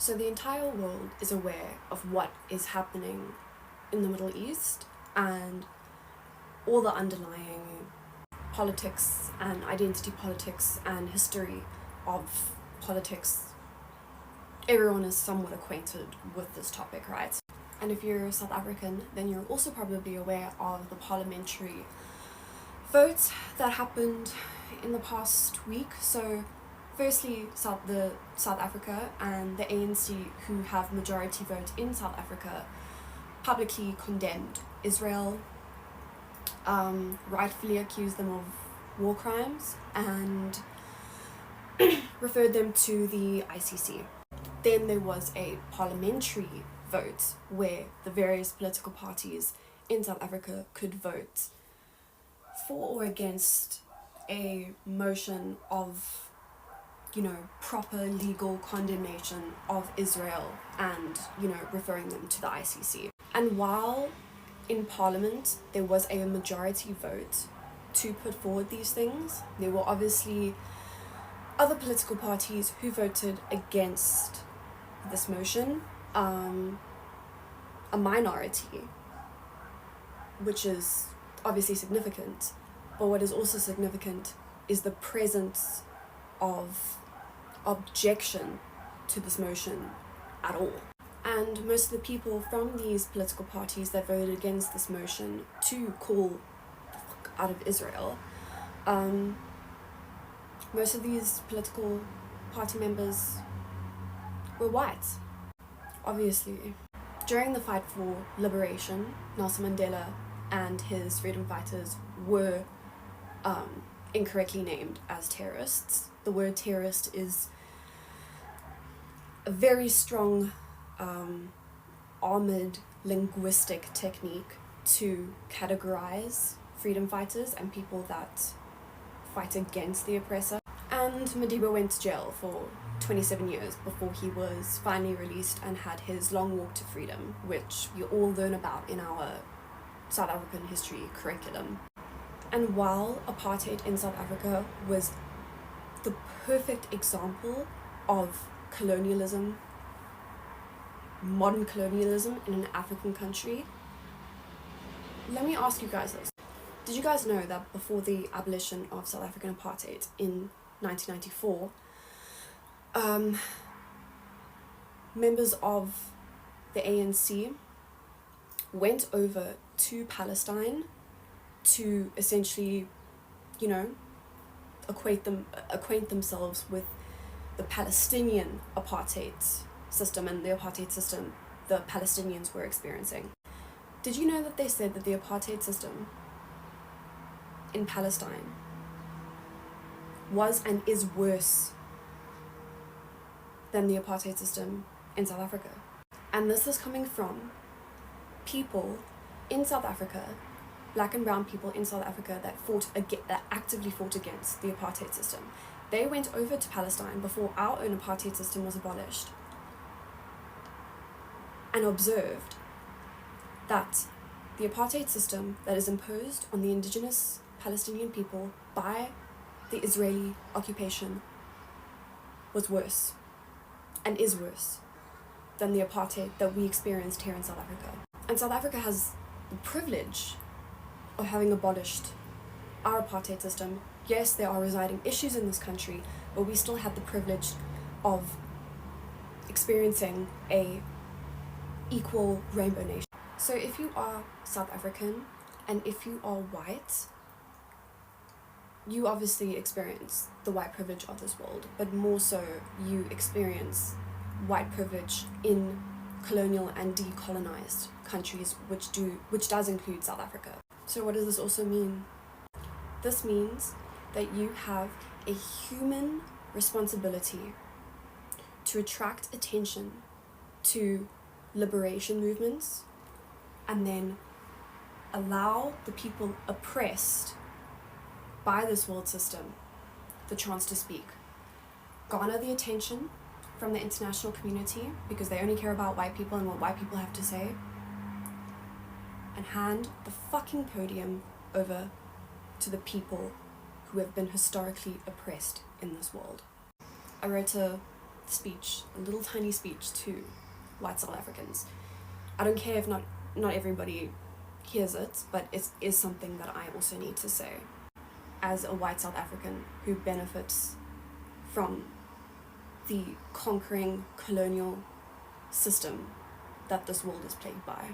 So the entire world is aware of what is happening in the Middle East and all the underlying politics and identity politics and history of politics. Everyone is somewhat acquainted with this topic, right? And if you're South African, then you're also probably aware of the parliamentary vote that happened in the past week. So firstly, South Africa and the ANC, who have majority vote in South Africa, publicly condemned Israel, rightfully accused them of war crimes, and referred them to the ICC. Then there was a parliamentary vote where the various political parties in South Africa could vote for or against a motion of, proper legal condemnation of Israel and, referring them to the ICC. And while in Parliament there was a majority vote to put forward these things, there were obviously other political parties who voted against this motion, a minority, which is obviously significant. But what is also significant is the presence of objection to this motion at all. And most of the people from these political parties that voted against this motion to call the fuck out of Israel, most of these political party members were white, obviously. During the fight for liberation, Nelson Mandela and his freedom fighters were incorrectly named as terrorists. The word terrorist is a very strong armored linguistic technique to categorize freedom fighters and people that fight against the oppressor. And Madiba went to jail for 27 years before he was finally released and had his long walk to freedom, which we all learn about in our South African history curriculum. And while apartheid in South Africa was the perfect example of colonialism, modern colonialism in an African country, let me ask you guys this. Did you guys know that before the abolition of South African apartheid in 1994, members of the ANC went over to Palestine to essentially, acquaint themselves with the Palestinian apartheid system and the apartheid system the Palestinians were experiencing? Did you know that they said that the apartheid system in Palestine was and is worse than the apartheid system in South Africa? And this is coming from people in South Africa, black and brown people in South Africa that actively fought against the apartheid system. They went over to Palestine before our own apartheid system was abolished and observed that the apartheid system that is imposed on the indigenous Palestinian people by the Israeli occupation was worse and is worse than the apartheid that we experienced here in South Africa. And South Africa has the privilege of having abolished our apartheid system. Yes, there are residing issues in this country, but we still have the privilege of experiencing a equal rainbow nation. So if you are South African and if you are white, you obviously experience the white privilege of this world, but more so you experience white privilege in colonial and decolonized countries, which does include South Africa. So what does this also mean? This means that you have a human responsibility to attract attention to liberation movements and then allow the people oppressed by this world system the chance to speak. Garner the attention from the international community because they only care about white people and what white people have to say, and hand the fucking podium over to the people who have been historically oppressed in this world. I wrote a speech, a little tiny speech to white South Africans. I don't care if not everybody hears it, but it is something that I also need to say as a white South African who benefits from the conquering colonial system that this world is plagued by.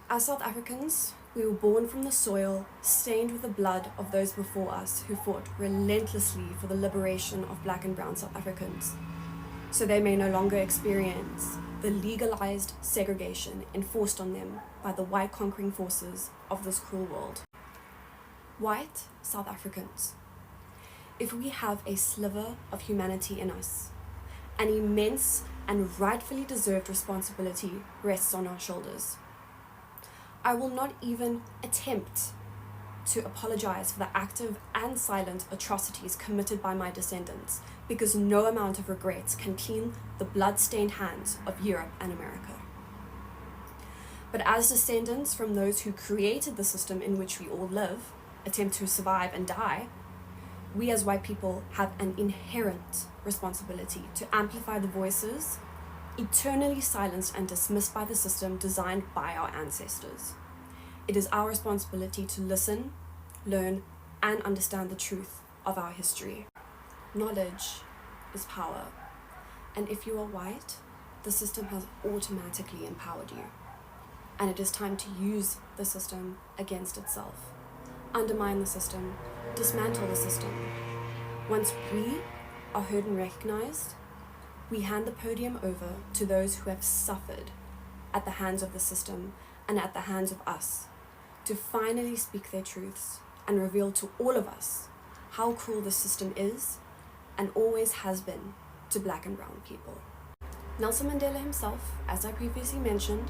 As South Africans, we were born from the soil stained with the blood of those before us who fought relentlessly for the liberation of black and brown South Africans, so they may no longer experience the legalized segregation enforced on them by the white conquering forces of this cruel world. White South Africans, if we have a sliver of humanity in us, an immense and rightfully deserved responsibility rests on our shoulders. I will not even attempt to apologize for the active and silent atrocities committed by my descendants, because no amount of regrets can clean the blood-stained hands of Europe and America. But as descendants from those who created the system in which we all live, attempt to survive and die, we as white people have an inherent responsibility to amplify the voices eternally silenced and dismissed by the system designed by our ancestors. It is our responsibility to listen, learn, and understand the truth of our history. Knowledge is power, and if you are white, the system has automatically empowered you, and it is time to use the system against itself. Undermine the system, dismantle the system. Once we are heard and recognized, we hand the podium over to those who have suffered at the hands of the system and at the hands of us, to finally speak their truths and reveal to all of us how cruel the system is and always has been to black and brown people. Nelson Mandela himself, as I previously mentioned,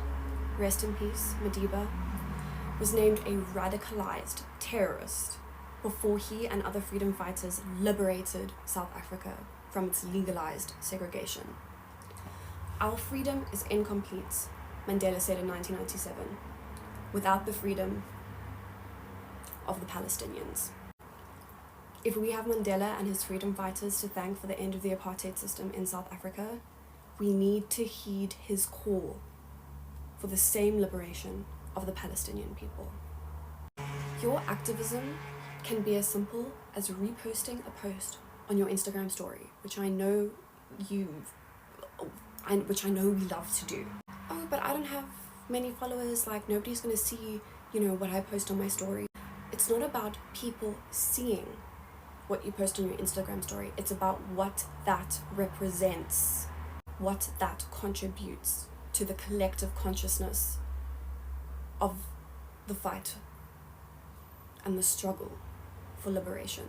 rest in peace, Madiba, was named a radicalized terrorist before he and other freedom fighters liberated South Africa from its legalized segregation. Our freedom is incomplete, Mandela said in 1997, without the freedom of the Palestinians. If we have Mandela and his freedom fighters to thank for the end of the apartheid system in South Africa, we need to heed his call for the same liberation of the Palestinian people. Your activism can be as simple as reposting a post on your Instagram story, which I know we love to do. Oh, but I don't have many followers, like nobody's gonna see, what I post on my story. It's not about people seeing what you post on your Instagram story. It's about what that represents, what that contributes to the collective consciousness of the fight and the struggle for liberation.